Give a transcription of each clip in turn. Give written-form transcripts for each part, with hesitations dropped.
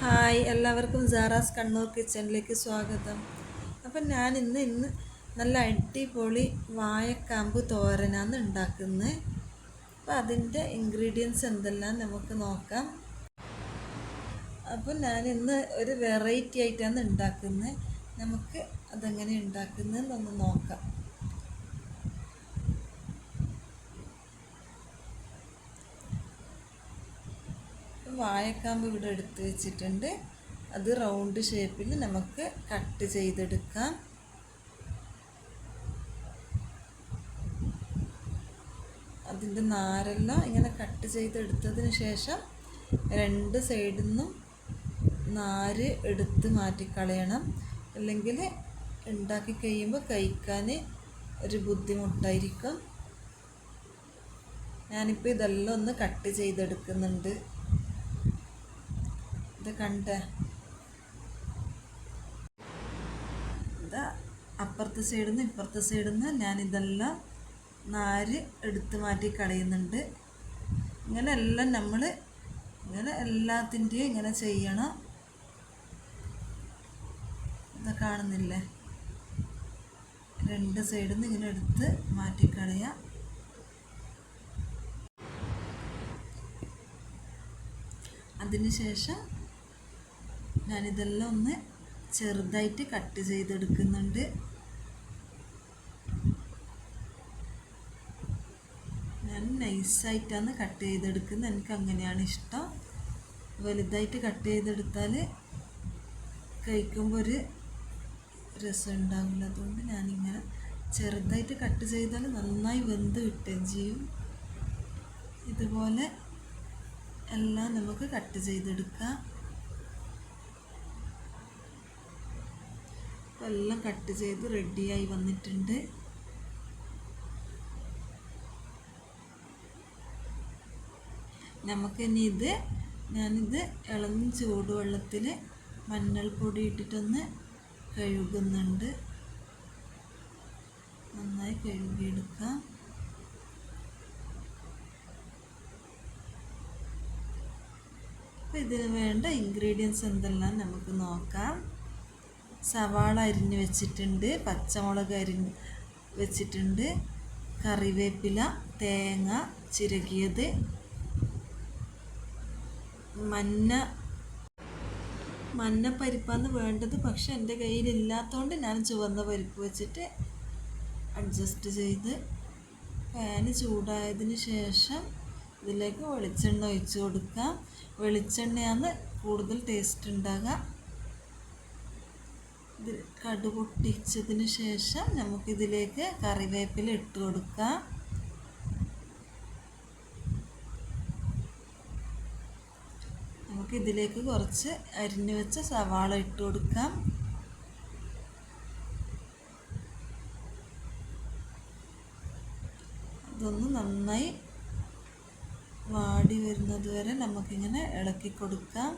Hi എല്ലാവർക്കും Sara's Kannur കിച്ചണിലേക്ക് സ്വാഗതം. അപ്പം ഞാൻ ഇന്ന് നല്ല അടിപൊളി വാഴക്കാമ്പ് തോരനാണ് ഉണ്ടാക്കുന്നത്. അപ്പം അതിൻ്റെ ഇൻഗ്രീഡിയൻസ് എന്തെല്ലാം നമുക്ക് നോക്കാം. അപ്പം ഞാൻ ഇന്ന് ഒരു വെറൈറ്റി ആയിട്ടാണ് ഉണ്ടാക്കുന്നത്. നമുക്ക് അതെങ്ങനെ ഉണ്ടാക്കുന്നതെന്നൊന്ന് നോക്കാം. വാഴക്കാമ്പ് ഇവിടെ എടുത്ത് വെച്ചിട്ടുണ്ട്. അത് റൗണ്ട് ഷേപ്പിൽ നമുക്ക് കട്ട് ചെയ്തെടുക്കാം. അതിൻ്റെ നാരെല്ലാം ഇങ്ങനെ കട്ട് ചെയ്തെടുത്തതിന് ശേഷം രണ്ട് സൈഡിൽ നിന്നും നാര് എടുത്ത് മാറ്റിക്കളയണം. അല്ലെങ്കിൽ ഉണ്ടാക്കി കഴിയുമ്പോൾ കഴിക്കാൻ ഒരു ബുദ്ധിമുട്ടായിരിക്കും. ഞാനിപ്പോൾ ഇതെല്ലാം ഒന്ന് കട്ട് ചെയ്തെടുക്കുന്നുണ്ട്. ഇത് കണ്ടേ, ഇതാ അപ്പുറത്തെ സൈഡിൽ നിന്ന് ഇപ്പുറത്തെ സൈഡിൽ നിന്ന് ഞാനിതെല്ലാം നാര് എടുത്ത് മാറ്റി കളയുന്നുണ്ട്. ഇങ്ങനെ എല്ലാം നമ്മൾ ഇങ്ങനെ എല്ലാത്തിൻ്റെയും ഇങ്ങനെ ചെയ്യണം. ഇത് കാണുന്നില്ലേ, രണ്ട് സൈഡിൽ നിന്ന് ഇങ്ങനെ എടുത്ത് മാറ്റിക്കളയാം. അതിനുശേഷം ഞാനിതെല്ലാം ഒന്ന് ചെറുതായിട്ട് കട്ട് ചെയ്തെടുക്കുന്നുണ്ട്. ഞാൻ നൈസായിട്ടാണ് കട്ട് ചെയ്തെടുക്കുന്നത്. എനിക്ക് അങ്ങനെയാണ് ഇഷ്ടം. വലുതായിട്ട് കട്ട് ചെയ്തെടുത്താൽ കഴിക്കുമ്പോൾ ഒരു രസം ഉണ്ടാവില്ല. അതുകൊണ്ട് ഞാനിങ്ങനെ ചെറുതായിട്ട് കട്ട് ചെയ്താൽ നന്നായി വെന്ത് കിട്ടുകയും ചെയ്യും. ഇതുപോലെ എല്ലാം നമുക്ക് കട്ട് ചെയ്തെടുക്കാം. എല്ലാം കട്ട് ചെയ്ത് റെഡിയായി വന്നിട്ടുണ്ട്. നമുക്കിനി ഞാനിത് ഇളം ചൂടുവെള്ളത്തിൽ മഞ്ഞൾപ്പൊടി ഇട്ടിട്ടൊന്ന് കഴുകുന്നുണ്ട്. നന്നായി കഴുകിയെടുക്കാം. അപ്പോൾ ഇതിന് വേണ്ട ഇൻഗ്രീഡിയൻസ് എന്തെല്ലാം നമുക്ക് നോക്കാം. സവാള അരിഞ്ഞ് വെച്ചിട്ടുണ്ട്, പച്ചമുളക് അരിഞ്ഞ് വെച്ചിട്ടുണ്ട്, കറിവേപ്പില, തേങ്ങ ചിരകിയത്, മഞ്ഞപ്പരിപ്പാണ് വേണ്ടത്. പക്ഷെ എൻ്റെ കയ്യിലില്ലാത്തതുകൊണ്ട് ഞാൻ ചുവന്ന പരിപ്പ് വെച്ചിട്ട് അഡ്ജസ്റ്റ് ചെയ്ത് പാന് ചൂടായതിന് ശേഷം ഇതിലേക്ക് വെളിച്ചെണ്ണ ഒഴിച്ച് കൊടുക്കാം. വെളിച്ചെണ്ണയാണ് കൂടുതൽ ടേസ്റ്റ് ഉണ്ടാകുക. ഇത് കടുക് പൊട്ടിച്ചതിന് ശേഷം നമുക്കിതിലേക്ക് കറിവേപ്പില ഇട്ട് കൊടുക്കാം. നമുക്കിതിലേക്ക് കുറച്ച് അരിഞ്ഞു വെച്ച സവാള ഇട്ട് കൊടുക്കാം. ഇതൊന്ന് നന്നായി വാടി വരുന്നത് വരെ നമുക്കിങ്ങനെ ഇളക്കി കൊടുക്കാം.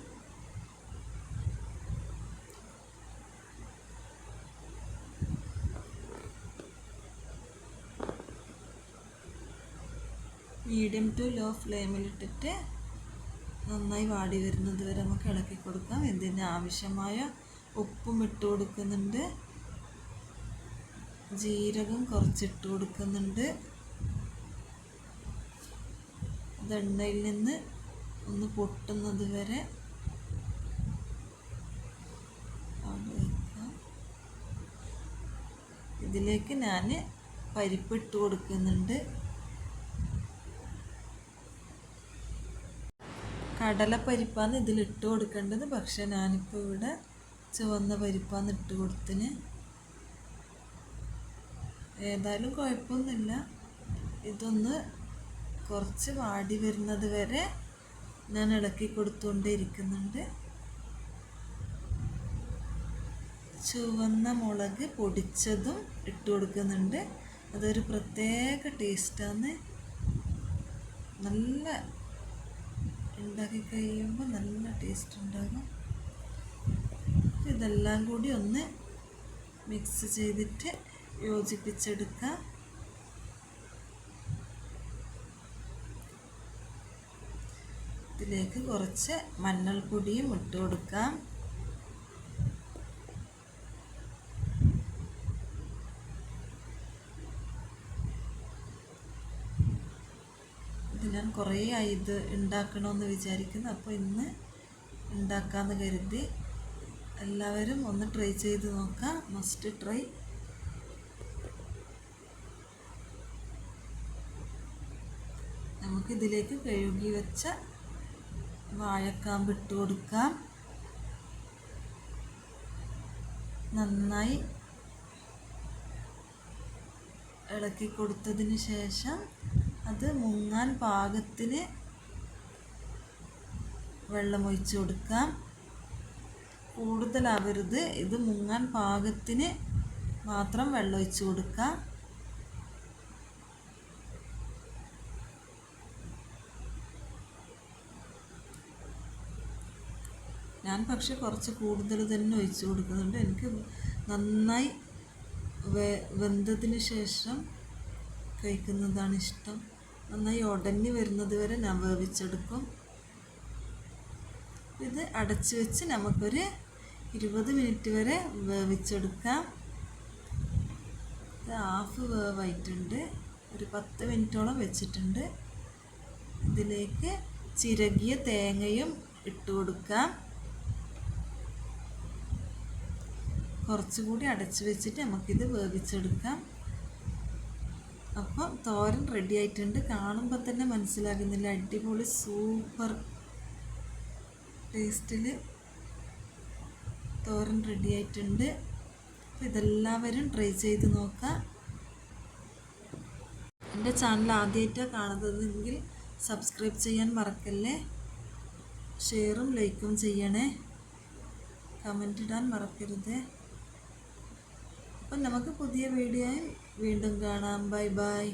മീഡിയം ടു ലോ ഫ്ലെയിമിലിട്ടിട്ട് നന്നായി വാടി വരുന്നത് വരെ നമുക്ക് ഇളക്കി കൊടുക്കാം. ഇതിന് ആവശ്യമായ ഉപ്പും ഇട്ട് കൊടുക്കുന്നുണ്ട്. ജീരകം കുറച്ചിട്ട് കൊടുക്കുന്നുണ്ട്. അത് എണ്ണയിൽ നിന്ന് ഒന്ന് പൊട്ടുന്നത് വരെ വയ്ക്കാം. ഇതിലേക്ക് ഞാൻ പരിപ്പിട്ട് കൊടുക്കുന്നുണ്ട്. കടലപ്പരിപ്പാണ് ഇതിലിട്ട് കൊടുക്കേണ്ടത്. പക്ഷെ ഞാനിപ്പോൾ ഇവിടെ ചുവന്ന പരിപ്പാണ് ഇട്ട് കൊടുത്തിന്. ഏതായാലും കുഴപ്പമൊന്നുമില്ല. ഇതൊന്ന് കുറച്ച് വാടി വരുന്നത് വരെ ഞാൻ ഇളക്കി കൊടുത്തുകൊണ്ടേ ഇരിക്കുന്നുണ്ട്. ചുവന്ന മുളക് പൊടിച്ചതും ഇട്ട് കൊടുക്കുന്നുണ്ട്. അതൊരു പ്രത്യേക ടേസ്റ്റാണ്. നല്ല ഉണ്ടാക്കി കഴിയുമ്പോൾ നല്ല ടേസ്റ്റ് ഉണ്ടാകും. ഇതെല്ലാം കൂടി ഒന്ന് മിക്സ് ചെയ്തിട്ട് യോജിപ്പിച്ചെടുക്കാം. ഇതിലേക്ക് കുറച്ച് മഞ്ഞൾപ്പൊടിയും ഇട്ട് കൊടുക്കാം. ഇത് ഞാൻ കുറേ ആയി ഇത് ഉണ്ടാക്കണമെന്ന് വിചാരിക്കുന്നു. അപ്പോൾ ഇന്ന് ഉണ്ടാക്കാമെന്ന് കരുതി. എല്ലാവരും ഒന്ന് ട്രൈ ചെയ്ത് നോക്കാം. Must try. നമുക്കിതിലേക്ക് കഴുകി വെച്ച വാഴക്കാമ്പ് ഇട്ട് കൊടുക്കാം. നന്നായി ഇളക്കി കൊടുത്തതിന് ശേഷം അത് മുങ്ങാൻ പാകത്തിന് വെള്ളമൊഴിച്ച് കൊടുക്കാം. കൂടുതലാവരുത്, ഇത് മുങ്ങാൻ പാകത്തിന് മാത്രം വെള്ളമൊഴിച്ച് കൊടുക്കാം. ഞാൻ പക്ഷെ കുറച്ച് കൂടുതൽ തന്നെ ഒഴിച്ച് കൊടുക്കുന്നുണ്ട്. എനിക്ക് നന്നായി വെന്തതിന് ശേഷം കഴിക്കുന്നതാണ് ഇഷ്ടം. നന്നായി ഉടഞ്ഞ് വരുന്നത് വരെ ഞാൻ വേവിച്ചെടുക്കും. ഇത് അടച്ച് വെച്ച് നമുക്കൊരു 20 മിനിറ്റ് വരെ വേവിച്ചെടുക്കാം. ഇത് ഹാഫ് വേവായിട്ടുണ്ട്. ഒരു 10 മിനിറ്റോളം വെച്ചിട്ടുണ്ട്. ഇതിലേക്ക് ചിരകിയ തേങ്ങയും ഇട്ട് കൊടുക്കാം. കുറച്ചുകൂടി അടച്ച് വെച്ചിട്ട് നമുക്കിത് വേവിച്ചെടുക്കാം. അപ്പം തോരൻ റെഡി ആയിട്ടുണ്ട്. കാണുമ്പോൾ തന്നെ മനസ്സിലാകുന്നില്ല, അടിപൊളി സൂപ്പർ ടേസ്റ്റിൽ തോരൻ റെഡി ആയിട്ടുണ്ട്. അപ്പോൾ ഇതെല്ലാവരും ട്രൈ ചെയ്ത് നോക്കാം. എൻ്റെ ചാനൽ ആദ്യമായിട്ടാണ് കാണുന്നതെങ്കിൽ സബ്സ്ക്രൈബ് ചെയ്യാൻ മറക്കല്ലേ. ഷെയറും ലൈക്കും ചെയ്യണേ. കമൻ്റ് ഇടാൻ മറക്കരുത്. അപ്പം നമുക്ക് പുതിയ വീഡിയോയിൽ വീണ്ടും കാണാം. Bye bye.